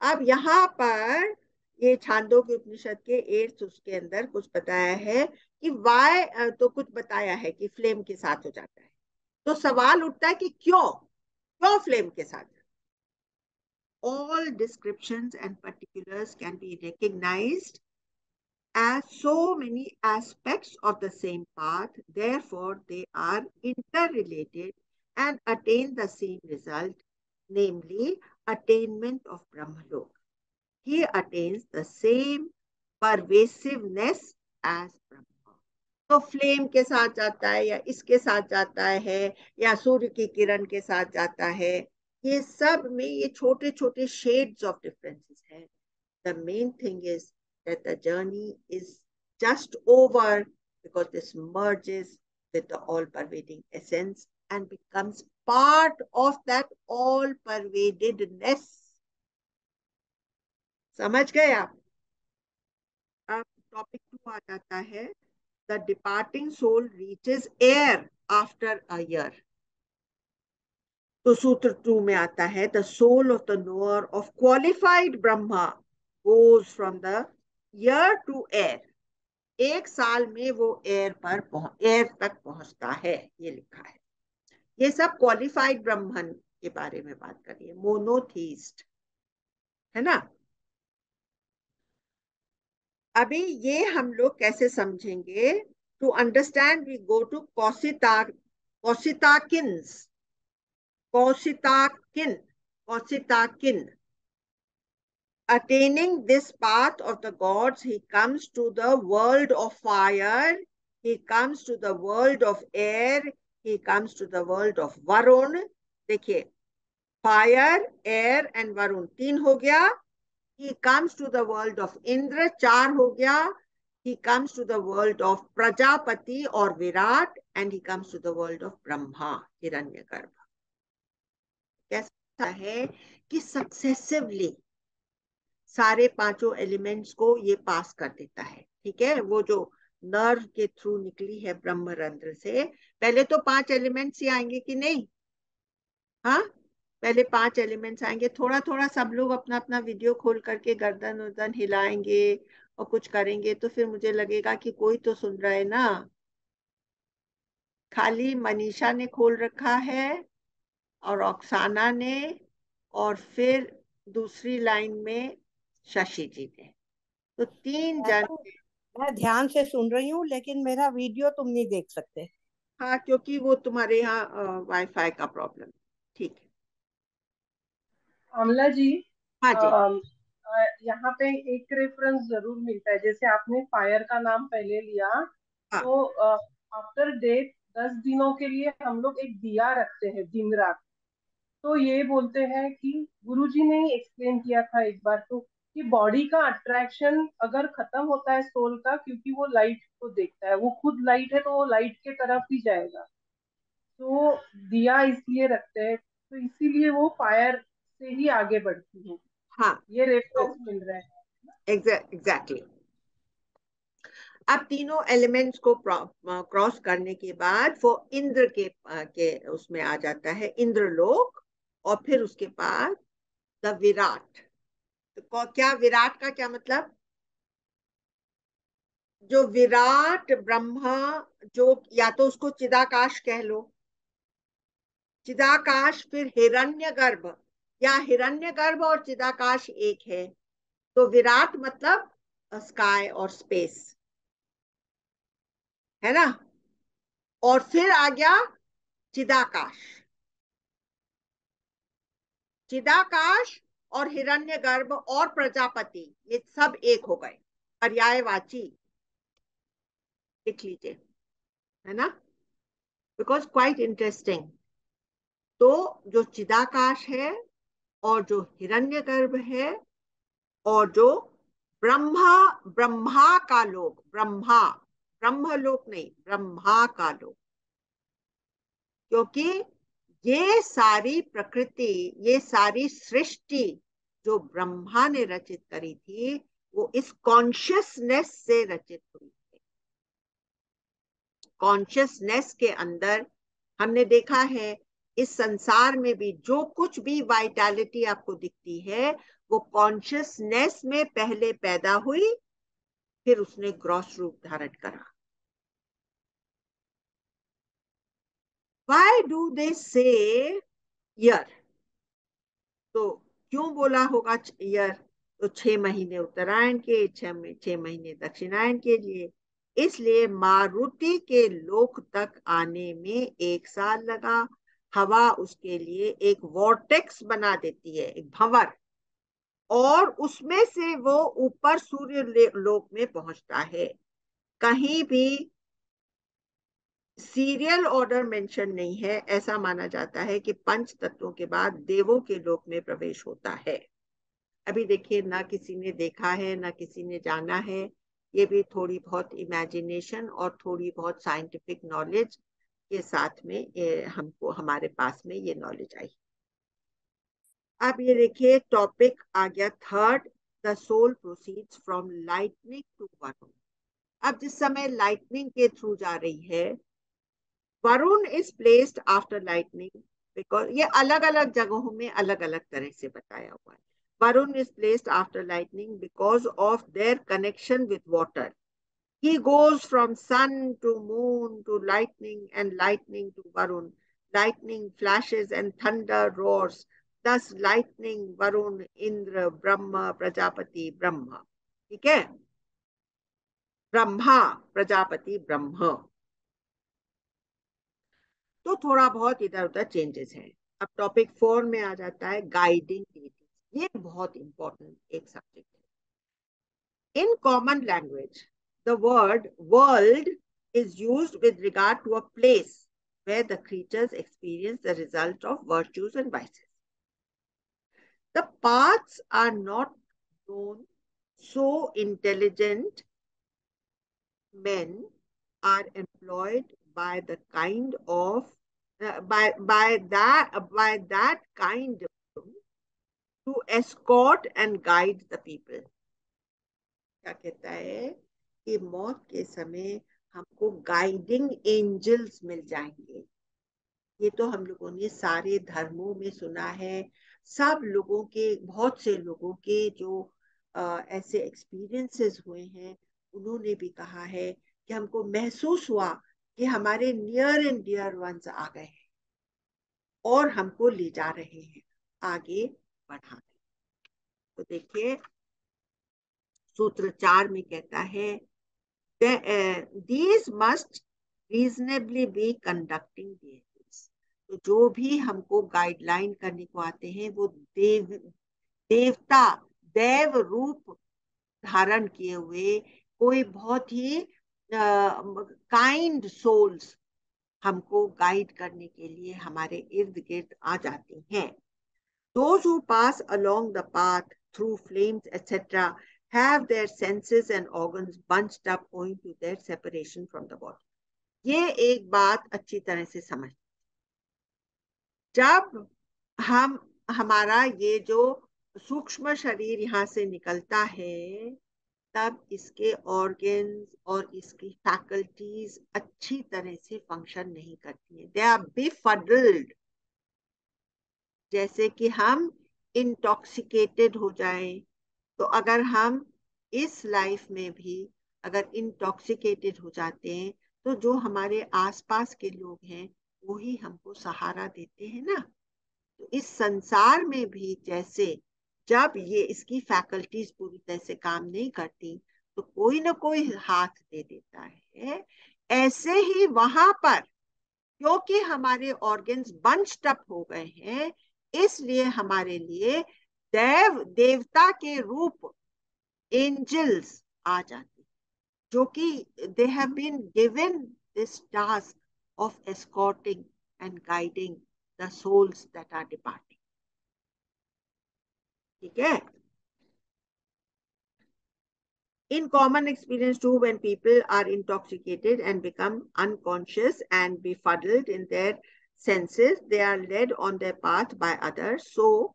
अब यहाँ पर ये छांदोग्य उपनिषद के 8th उसके अंदर कुछ बताया है कि वाय, तो कुछ बताया है कि फ्लेम के साथ हो जाता है। तो सवाल उठता है कि क्यों फ्लेम के साथ? All descriptions and particulars can be recognized as so many aspects of the same path, therefore they are interrelated and attain the same result, namely attainment of Brahmalok। He attains the same pervasiveness as Brahma। तो flame के साथ जाता है या इसके साथ जाता है या सूर्य की किरण के साथ जाता है, ये सब में ये छोटे छोटे शेड्स ऑफ डिफरेंसेस हैं। The main thing is that the journey is just over because this merges with the all-pervading essence and becomes part of that all-pervadedness। समझ गए आप? अब टॉपिक 2 आ जाता है, the departing soul reaches air after a year। तो सूत्र 2 में आता है, the soul of the knower of qualified Brahma goes from the year to air। 1 साल में वो एयर तक पहुंचता है, ये लिखा है। ये सब क्वालिफाइड ब्राह्मण के बारे में बात कर रही है, मोनोथीस्ट है ना। अभी ये हम लोग कैसे समझेंगे? To understand we go to Kaushitakin. Attaining this path of the gods, he comes to the world of fire, he comes to the world of air, he comes to the world of Varun। देखिए, fire, air and Varun 3 हो गया। He comes to the world of Indra, 4 हो गया. He comes to the world of Prajapati or Virat, and he comes to the world of Brahma, Hiranyagarbha. कैसा है कि successively सारे 5 elements को ये पास कर देता है. ठीक है, वो जो नर्व के थ्रू निकली है ब्रह्मरंध्र से, पहले तो 5 एलिमेंट्स ही आएंगे कि नहीं? हाँ, पहले 5 एलिमेंट्स आएंगे. थोड़ा थोड़ा सब लोग अपना अपना वीडियो खोल करके गर्दन वर्दन हिलाएंगे और कुछ करेंगे तो फिर मुझे लगेगा कि कोई तो सुन रहा है ना. खाली मनीषा ने खोल रखा है और ऑक्साना ने, और फिर दूसरी लाइन में शशि जी ने. तो 3 जन. मैं ध्यान से सुन रही हूँ, लेकिन मेरा वीडियो तुम नहीं देख सकते. हाँ, क्योंकि वो तुम्हारे यहाँ वाईफाई का प्रॉब्लम. ठीक है अमला जी. हाँ जी. यहाँ पे एक रेफरेंस जरूर मिलता है. जैसे आपने फायर का नाम पहले लिया, हाँ. तो आफ्टर डेथ 10 दिनों के लिए हम लोग एक दिया रखते हैं दिन रात. तो ये बोलते हैं कि गुरुजी ने ही एक्सप्लेन किया था एक बार तो, कि बॉडी का अट्रैक्शन अगर खत्म होता है सोल का, क्योंकि वो लाइट को देखता है, वो खुद लाइट है तो वो लाइट के तरफ ही जाएगा. तो दिया इसलिए रखते हैं, तो इसीलिए वो फायर से ही आगे बढ़ती है. हाँ, ये रेफरेंस मिल रहा है. एग्जैक्टली. अब तीनों एलिमेंट्स को क्रॉस करने के बाद वो इंद्र के उसमें आ जाता है, इंद्रलोक. और फिर उसके बाद द विराट. तो क्या विराट का क्या मतलब? जो विराट ब्रह्मा, जो या तो उसको चिदाकाश कह लो, चिदाकाश. फिर हिरण्यगर्भ, या हिरण्यगर्भ और चिदाकाश एक है. तो विराट मतलब स्काई और स्पेस, है ना. और फिर आ गया चिदाकाश. चिदाकाश और हिरण्यगर्भ और प्रजापति, ये सब एक हो गए. पर्यायवाची लिख लीजिए, है ना, बिकॉज क्वाइट इंटरेस्टिंग. तो जो चिदाकाश है और जो हिरण्यगर्भ है और जो ब्रह्मा, ब्रह्मा का लोक, ब्रह्मा, ब्रह्मलोक नहीं, ब्रह्मा का लोक. क्योंकि ये सारी प्रकृति, ये सारी सृष्टि जो ब्रह्मा ने रचित करी थी, वो इस कॉन्शियसनेस से रचित हुई थी. कॉन्शियसनेस के अंदर हमने देखा है इस संसार में भी जो कुछ भी वाइटैलिटी आपको दिखती है, वो कॉन्शियसनेस में पहले पैदा हुई, फिर उसने ग्रॉस रूप धारण करा. Why do they say year? तो क्यों बोला होगा ईयर? तो 6 महीने उत्तरायण के, 6 महीने दक्षिणायन के लिए. इसलिए मारुति के लोक तक आने में 1 साल लगा. हवा उसके लिए एक वॉर्टेक्स बना देती है, एक भंवर, और उसमें से वो ऊपर सूर्य लोक में पहुंचता है. कहीं भी सीरियल ऑर्डर मेंशन नहीं है. ऐसा माना जाता है कि 5 तत्वों के बाद देवों के लोक में प्रवेश होता है. अभी देखिए, ना किसी ने देखा है ना किसी ने जाना है. ये भी थोड़ी बहुत इमेजिनेशन और थोड़ी बहुत साइंटिफिक नॉलेज के साथ में हमको, हमारे पास में ये नॉलेज आई. अब ये देखिए, टॉपिक आ गया 3rd, the soul proceeds from lightning to Varuna. अब जिस समय लाइटनिंग के थ्रू जा रही है, Varuna is placed after lightning, because ये अलग अलग जगहों में अलग अलग तरह से बताया हुआ है. Varuna is placed after lightning because of their connection with water. He goes from sun to moon to lightning and lightning to Varun. Lightning flashes and thunder roars. Thus lightning, Varun, Indra, Brahma, Prajapati, Brahma. ठीक है, ब्रह्मा, प्रजापति, ब्रह्म. तो थोड़ा बहुत इधर उधर changes हैं. अब topic 4 में आ जाता है गाइडिंग डिटीज. ये बहुत इंपॉर्टेंट एक सब्जेक्ट है. In common language, the word world is used with regard to a place where the creatures experience the result of virtues and vices. The paths are not grown so intelligent men are employed by the kind of by that kind to escort and guide the people. क्या कहता है कि मौत के समय हमको guiding angels मिल जाएंगे। ये तो हम लोगों ने सारे धर्मों में सुना है। सब लोगों के, बहुत से लोगों के जो ऐसे एक्सपीरियंसेस हुए हैं, उन्होंने भी कहा है कि हमको महसूस हुआ कि हमारे नियर एंड डियर वंस आ गए हैं और हमको ले जा रहे हैं, आगे बढ़ा रहे हैं। तो देखिए सूत्र 4 में कहता है these must reasonably be conducting deities। तो जो भी हमको गाइडलाइन करने को आते हैं वो देवता, देव रूप धारण किए हुए कोई बहुत ही काइंड सोल्स हमको गाइड करने के लिए हमारे इर्द गिर्द आ जाते हैं। Those who pass along the path through flames, etc., have their senses and organs bunched up owing to their separation from the body। ये एक बात अच्छी तरह से समझ, जब हमारा ये जो सूक्ष्म शरीर यहाँ से निकलता है, तब इसके ऑर्गन्स और इसकी फैकल्टीज अच्छी तरह से फंक्शन नहीं करती है। दे आर बेफडल्ड, जैसे कि हम इंटॉक्सिकेटेड हो जाए। तो अगर हम इस लाइफ में भी अगर इंटॉक्सिकेटेड हो जाते हैं, तो जो हमारे आसपास के लोग हैं वही हमको सहारा देते हैं ना। तो इस संसार में भी जैसे जब ये इसकी फैकल्टीज पूरी तरह से काम नहीं करती तो कोई ना कोई हाथ दे देता है, ऐसे ही वहां पर क्योंकि हमारे ऑर्गन्स बंच्ड अप हो गए हैं, इसलिए हमारे लिए देवता के रूप एंजल्स आ जाते, जो कि they have been given this task of escorting and guiding the souls that are departing. ठीक है। In common experience too, when people are intoxicated and become unconscious and befuddled in their senses, they are led on their path by others. So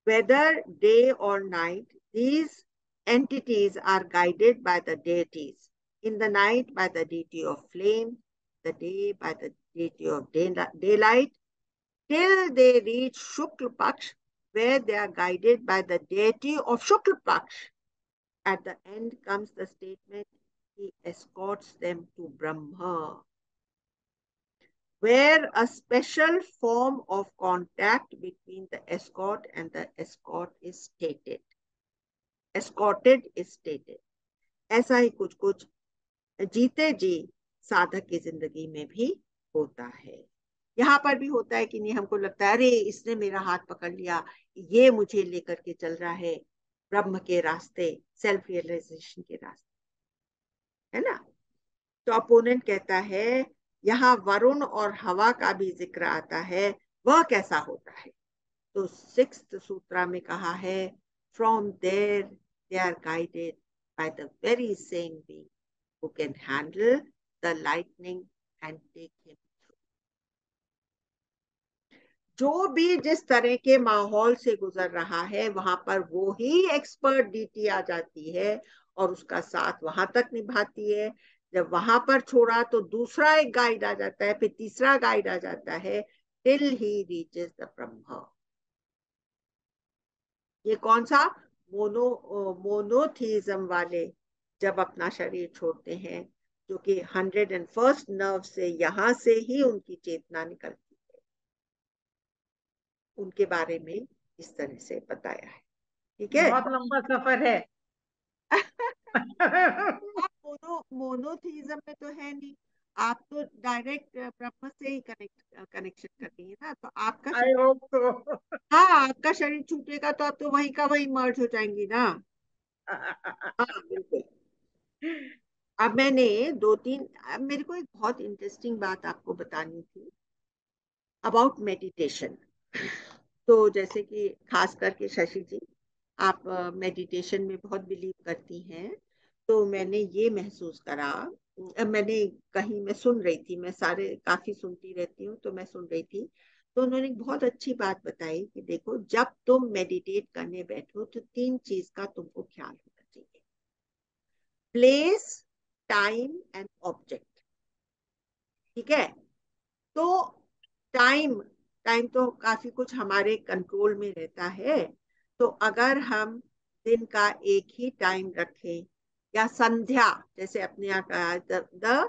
whether day or night, these entities are guided by the deities. In the night by the deity of flame, the day by the deity of daylight, till they reach Shukla Paksh, where they are guided by the deity of Shukla Paksh. At the end comes the statement, he escorts them to Brahma, where a special form of contact between the escort and the escort is stated. Escorted is stated. ऐसा ही कुछ कुछ जीते जी साधक की जिंदगी में भी होता है। यहाँ पर भी होता है कि नहीं, हमको लगता है अरे इसने मेरा हाथ पकड़ लिया, ये मुझे लेकर के चल रहा है ब्रह्म के रास्ते, सेल्फ रियलाइजेशन के रास्ते, है ना। तो अपोनेंट कहता है यहाँ वरुण और हवा का भी जिक्र आता है, वह कैसा होता है। तो 6th सूत्रा में कहा है, from there they are guided by the very same being who can handle the lightning and take him through। जो भी जिस तरह के माहौल से गुजर रहा है वहां पर वो ही एक्सपर्ट डीटी आ जाती है और उसका साथ वहां तक निभाती है। जब वहां पर छोड़ा तो दूसरा एक गाइड आ जाता है, फिर तीसरा गाइड आ जाता है, till he reaches the Brahma. ये कौन सा मोनोथीज्म वाले जब अपना शरीर छोड़ते हैं, जो कि 101st नर्व से यहाँ से ही उनकी चेतना निकलती है, उनके बारे में इस तरह से बताया है। ठीक है, बहुत लंबा सफर है। आप मोनोथीज्म में तो है नहीं, आप तो डायरेक्ट ब्रह्म से ही कनेक्शन करती है ना। तो आपका आई होप तो। हाँ, आपका शरीर छूटेगा तो आप तो वही का वही मर्ज हो जाएंगी ना। हाँ बिल्कुल। अब मैंने मेरे को एक बहुत इंटरेस्टिंग बात आपको बतानी थी अबाउट मेडिटेशन। तो जैसे कि खास करके शशि जी, आप मेडिटेशन में बहुत बिलीव करती हैं, तो मैंने ये महसूस करा, मैंने कहीं मैं सुन रही थी, मैं सारे काफी सुनती रहती हूँ, तो मैं सुन रही थी, तो उन्होंने बहुत अच्छी बात बताई कि देखो, जब तुम मेडिटेट करने बैठो तो 3 चीज का तुमको ख्याल होना चाहिए: प्लेस, टाइम एंड ऑब्जेक्ट। ठीक है? तो टाइम टाइम तो काफी कुछ हमारे कंट्रोल में रहता है। तो अगर हम दिन का एक ही टाइम रखें, या संध्या, जैसे अपने यहाँ कहा, the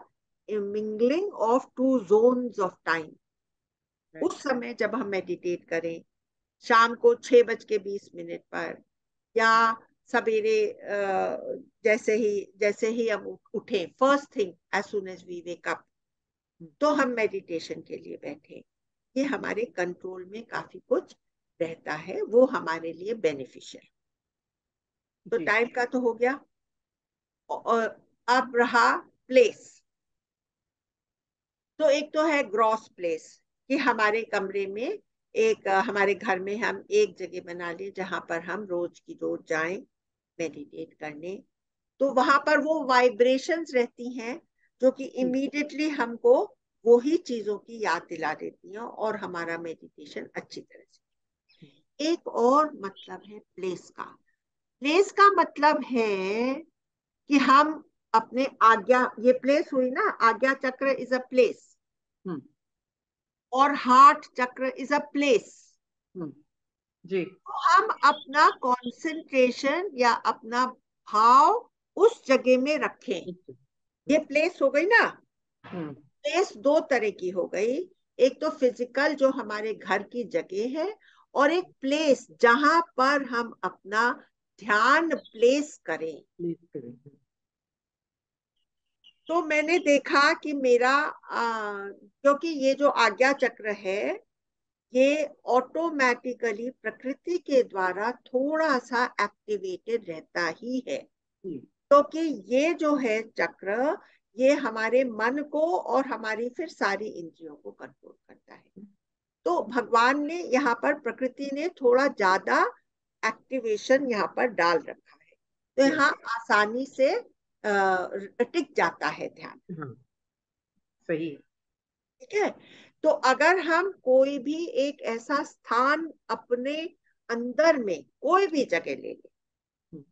mingling of 2 zones of time, उस समय जब हम मेडिटेट करें, शाम को 6:20 पर, या सवेरे जैसे ही हम उठे, first thing as soon as we wake up, तो हम मेडिटेशन के लिए बैठे। ये हमारे कंट्रोल में काफी कुछ रहता है, वो हमारे लिए बेनिफिशियल। तो टाइम का तो हो गया, और अब रहा प्लेस। तो एक तो है ग्रॉस प्लेस, कि हमारे कमरे में हमारे घर में हम एक जगह बना लिए जहां पर हम रोज की रोज जाएं मेडिटेट करने। तो वहां पर वो वाइब्रेशंस रहती हैं जो कि इमीडिएटली हमको वो ही चीजों की याद दिला देती हैं, और हमारा मेडिटेशन अच्छी तरह से। एक और मतलब है प्लेस का। प्लेस का मतलब है कि हम अपने आज्ञा, ये प्लेस हुई ना, आज्ञा चक्र इज अ प्लेस, और हार्ट चक्र इज अ प्लेस। जी। तो हम अपना कंसंट्रेशन या अपना भाव उस जगह में रखें। ये प्लेस हो गई ना। प्लेस 2 तरह की हो गई, एक तो फिजिकल जो हमारे घर की जगह है, और एक प्लेस जहां पर हम अपना ध्यान प्लेस करें। तो मैंने देखा कि मेरा क्योंकि ये जो आज्ञा चक्र है, ये ऑटोमेटिकली प्रकृति के द्वारा थोड़ा सा एक्टिवेटेड रहता ही है, क्योंकि ये जो है चक्र, ये हमारे मन को और हमारी फिर सारी इंद्रियों को कंट्रोल करता है। तो भगवान ने यहाँ पर, प्रकृति ने थोड़ा ज्यादा एक्टिवेशन यहाँ पर डाल रखा है, तो यहाँ आसानी से टिक जाता है ध्यान। सही। ठीक है? तो अगर हम कोई भी एक ऐसा स्थान अपने अंदर में कोई भी जगह ले लें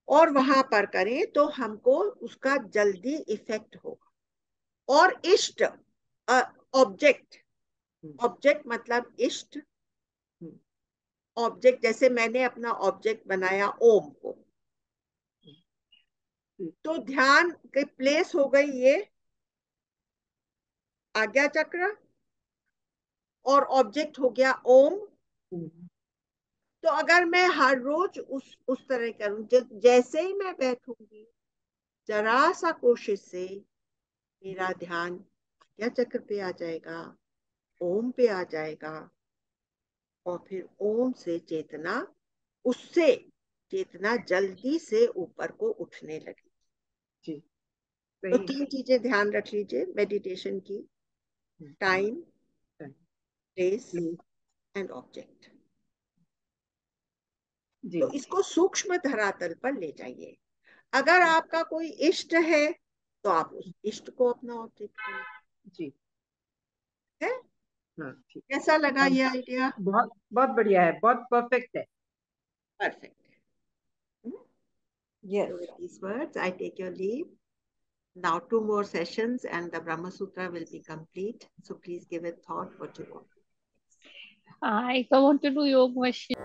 और वहां पर करें, तो हमको उसका जल्दी इफेक्ट होगा। और इष्ट, ऑब्जेक्ट, ऑब्जेक्ट मतलब इष्ट। ऑब्जेक्ट, जैसे मैंने अपना ऑब्जेक्ट बनाया ओम को, तो ध्यान के प्लेस हो गई ये आज्ञा चक्र, और ऑब्जेक्ट हो गया ओम। तो अगर मैं हर रोज उस तरह करूं, जैसे ही मैं बैठूंगी, जरा सा कोशिश से मेरा ध्यान आज्ञा चक्र पे आ जाएगा, ओम पे आ जाएगा, और फिर ओम से चेतना, उससे चेतना जल्दी से ऊपर को उठने लगी। जी। तो 3 चीजें ध्यान रख लीजिए मेडिटेशन की: टाइम, प्लेस एंड ऑब्जेक्ट। तो इसको सूक्ष्म धरातल पर ले जाइए। अगर आपका कोई इष्ट है, तो आप उस इष्ट को अपना ऑब्जेक्ट बनाइए। जी। है? ठीक। कैसा लगा ये आइडिया? बहुत बहुत बढ़िया है, बहुत परफेक्ट है। Perfect. Yes. So with these words, I take your leave. Now 2 more sessions and the Brahma Sutra will be complete. So please give it thought what you want. I want to do yoga machine.